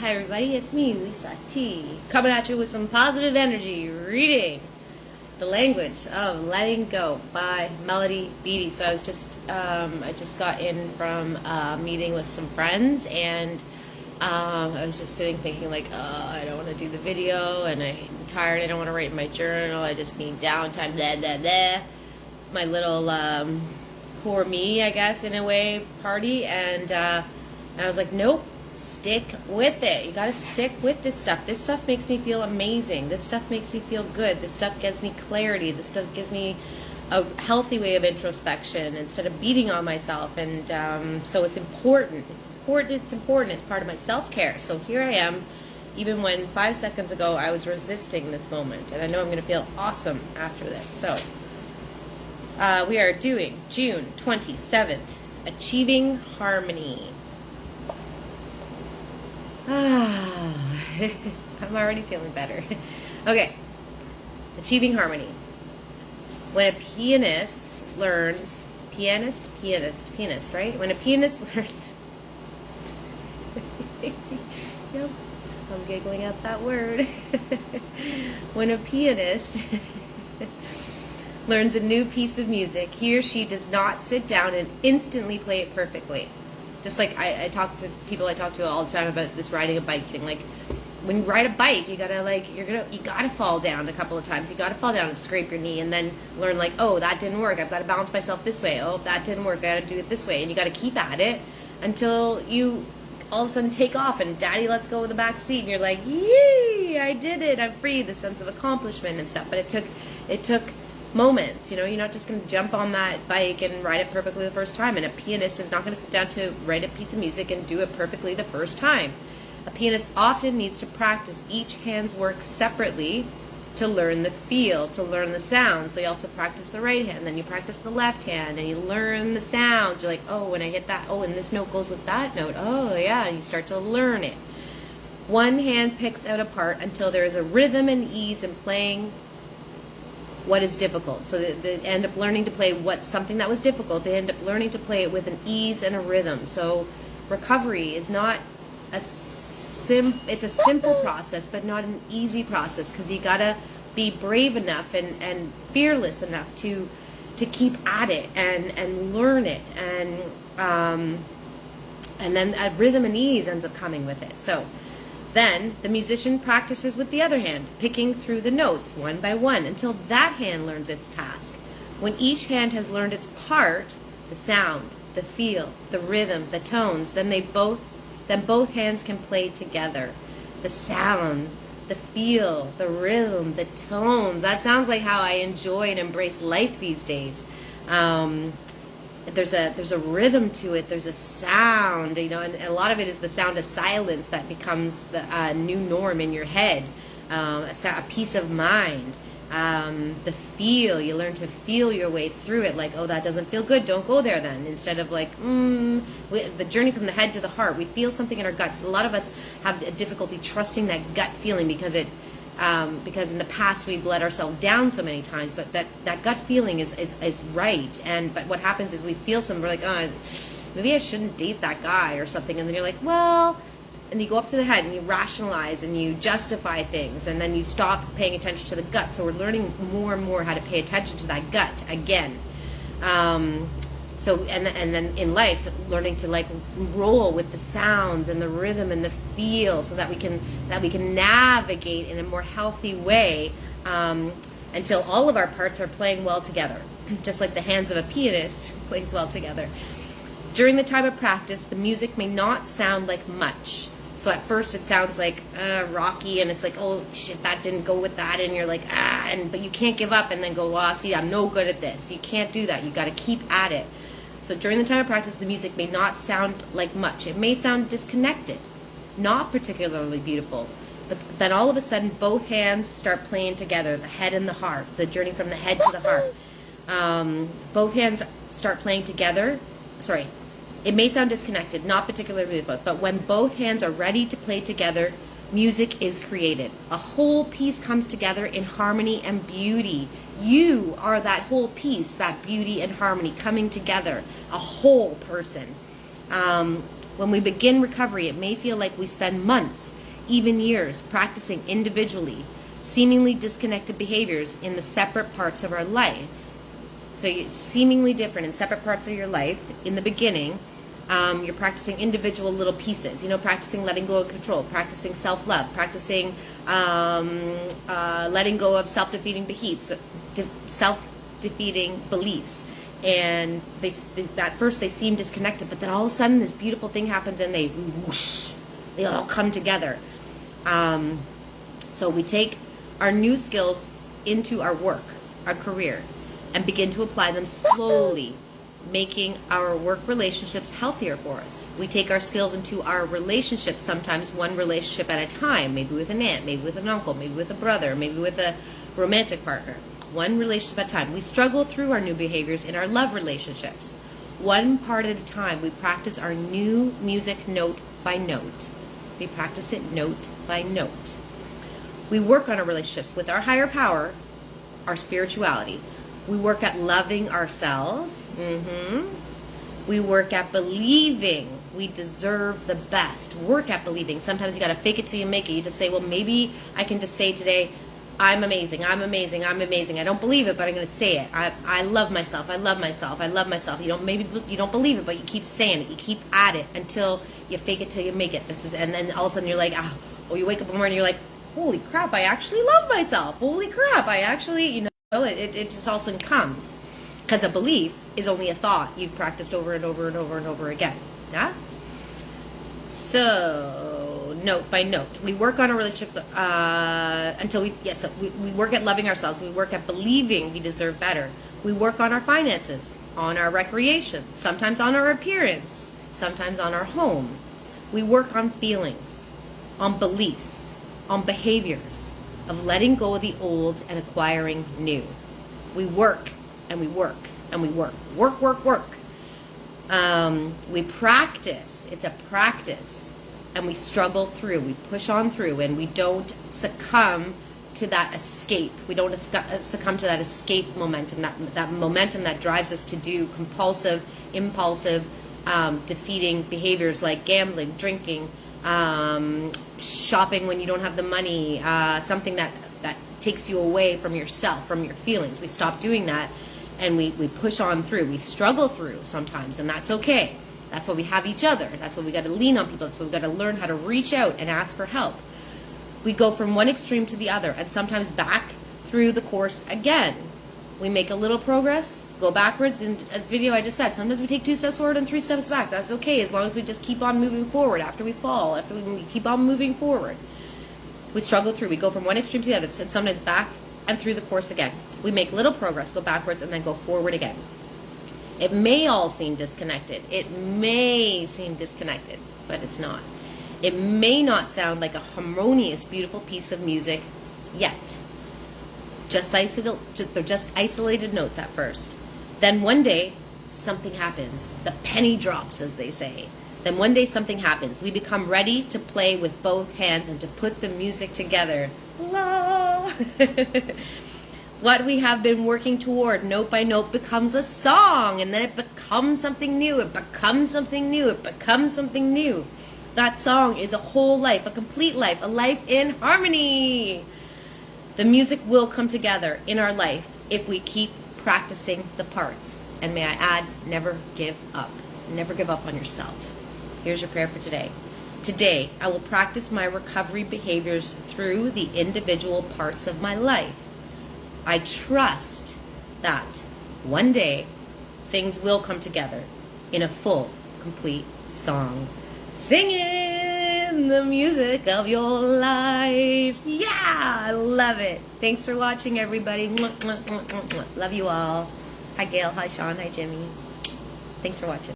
Hi everybody, it's me, LisaT, coming at you with some positive energy, reading The Language of Letting Go by Beattie. So I was just, I just got in from a meeting with some friends, and I was just sitting thinking like, I don't want to do the video, and I'm tired, I don't want to write in my journal, I just need downtime, blah, blah, blah. My little, poor me, I guess, in a way, party, and I was like, nope. Stick with it. You gotta stick with this stuff. This stuff makes me feel amazing. This stuff makes me feel good. This stuff gives me clarity. This stuff gives me a healthy way of introspection instead of beating on myself. And so it's important. It's important. It's important. It's part of my self-care. So here I am, even when 5 seconds ago I was resisting this moment. And I know I'm going to feel awesome after this. So we are doing June 27th, Achieving Harmony. I'm already feeling better. Okay, achieving harmony. When a pianist learns, pianist, right? When a pianist learns, yep, I'm giggling at that word. When a pianist learns a new piece of music, he or she does not sit down and instantly play it perfectly. Just like I talk to people I talk to all the time about this riding a bike thing. Like when you ride a bike, you gotta fall down a couple of times. You gotta fall down and scrape your knee, and then learn like, oh, that didn't work. I've got to balance myself this way. Oh, that didn't work. I got to do it this way, and you got to keep at it until you all of a sudden take off and Daddy lets go of the back seat, and you're like, yee, I did it. I'm free. The sense of accomplishment and stuff. But it took moments, you know. You're not just going to jump on that bike and ride it perfectly the first time, and a pianist is not going to sit down to write a piece of music and do it perfectly the first time. A pianist often needs to practice each hand's work separately to learn the feel, to learn the sounds. So you also practice the right hand, then you practice the left hand, and you learn the sounds. You're like, oh, when I hit that, oh, and this note goes with that note, oh yeah, and you start to learn it. One hand picks out a part until there is a rhythm and ease in playing what is difficult. So they end up learning to play something that was difficult. They end up learning to play it with an ease and a rhythm. So recovery is not it's a simple process, but not an easy process, because you gotta be brave enough and fearless enough to keep at it and learn it, and then a rhythm and ease ends up coming with it. So then the musician practices with the other hand, picking through the notes one by one until that hand learns its task. When each hand has learned its part, the sound, the feel, the rhythm, the tones, then both hands can play together. The sound, the feel, the rhythm, the tones. That sounds like how I enjoy and embrace life these days. There's a rhythm to it. There's a sound, you know, and a lot of it is the sound of silence that becomes the new norm in your head. A peace of mind. The feel, you learn to feel your way through it. Like, oh, that doesn't feel good, don't go there then. Instead of like, the journey from the head to the heart. We feel something in our guts. A lot of us have a difficulty trusting that gut feeling because in the past we've let ourselves down so many times. But that gut feeling is right. But what happens is we feel something, we're like, oh, maybe I shouldn't date that guy or something. And then you're like, well, and you go up to the head and you rationalize and you justify things, and then you stop paying attention to the gut. So we're learning more and more how to pay attention to that gut again. So and then in life, learning to like roll with the sounds and the rhythm and the feel, so that we can navigate in a more healthy way, until all of our parts are playing well together, just like the hands of a pianist plays well together. During the time of practice, the music may not sound like much. So at first it sounds like rocky, and it's like, oh shit, that didn't go with that, and you're like, but you can't give up and then go, see, I'm no good at this. You can't do that. You got to keep at it. So during the time of practice, the music may not sound like much. It may sound disconnected, not particularly beautiful. But then all of a sudden, both hands start playing together, the head and the heart, the journey from the head to the heart. Both hands start playing together. Sorry. It may sound disconnected, not particularly beautiful, but when both hands are ready to play together, music is created. A whole piece comes together in harmony and beauty. You are that whole piece, that beauty and harmony coming together, a whole person. When we begin recovery, it may feel like we spend months, even years, practicing individually, seemingly disconnected behaviors in the separate parts of our life. So it's seemingly different in separate parts of your life. In the beginning, you're practicing individual little pieces, practicing letting go of control, practicing self-love, practicing letting go of self-defeating beliefs. And at first they seem disconnected, but then all of a sudden this beautiful thing happens and they all come together. So we take our new skills into our work, our career, and begin to apply them slowly, making our work relationships healthier for us. We take our skills into our relationships, sometimes one relationship at a time, maybe with an aunt, maybe with an uncle, maybe with a brother, maybe with a romantic partner. One relationship at a time. We struggle through our new behaviors in our love relationships. One part at a time, we practice our new music note by note. We practice it note by note. We work on our relationships with our higher power, our spirituality. We work at loving ourselves. We work at believing we deserve the best. Work at believing. Sometimes you got to fake it till you make it. You just say, well, maybe I can just say today, I'm amazing, I'm amazing, I'm amazing. I don't believe it, but I'm going to say it. I love myself, I love myself, I love myself. Maybe you don't believe it, but you keep saying it. You keep at it until you fake it till you make it. And then all of a sudden you're like, or you wake up in the morning and you're like, holy crap, I actually love myself. Holy crap, I actually, it just all of a sudden comes. Because a belief is only a thought you've practiced over and over and over and over again. Yeah? So, note by note. We work on a relationship until we work at loving ourselves. We work at believing we deserve better. We work on our finances, on our recreation, sometimes on our appearance, sometimes on our home. We work on feelings, on beliefs, on behaviors, of letting go of the old and acquiring new. We work and we work and we work. Work, work, work. We practice. It's a practice. And we struggle through. We push on through, and we don't succumb to that escape. We don't succumb to that escape momentum, that momentum that drives us to do compulsive, impulsive, defeating behaviors like gambling, drinking, shopping when you don't have the money, something that takes you away from yourself, from your feelings. We stop doing that, and we push on through. We struggle through sometimes, and that's okay. That's why we have each other. That's why we got to lean on people. That's why we got to learn how to reach out and ask for help. We go from one extreme to the other, and sometimes back through the course again. We make a little progress, go backwards. In a video I just said, sometimes we take 2 steps forward and 3 steps back. That's okay, as long as we just keep on moving forward after we fall, after we keep on moving forward. We struggle through. We go from one extreme to the other, and sometimes back and through the course again. We make little progress, go backwards, and then go forward again. It may all seem disconnected. It may seem disconnected, but it's not. It may not sound like a harmonious, beautiful piece of music yet. They're just isolated notes at first. Then one day, something happens. The penny drops, as they say. Then one day something happens. We become ready to play with both hands and to put the music together. La! What we have been working toward, note by note, becomes a song, and then it becomes something new. It becomes something new. It becomes something new. That song is a whole life, a complete life, a life in harmony. The music will come together in our life if we keep practicing the parts. And may I add, never give up. Never give up on yourself. Here's your prayer for today. Today, I will practice my recovery behaviors through the individual parts of my life. I trust that one day things will come together in a full, complete song. Singing the music of your life. Yeah, I love it. Thanks for watching, everybody. Love you all. Hi, Gail. Hi, Sean. Hi, Jimmy. Thanks for watching.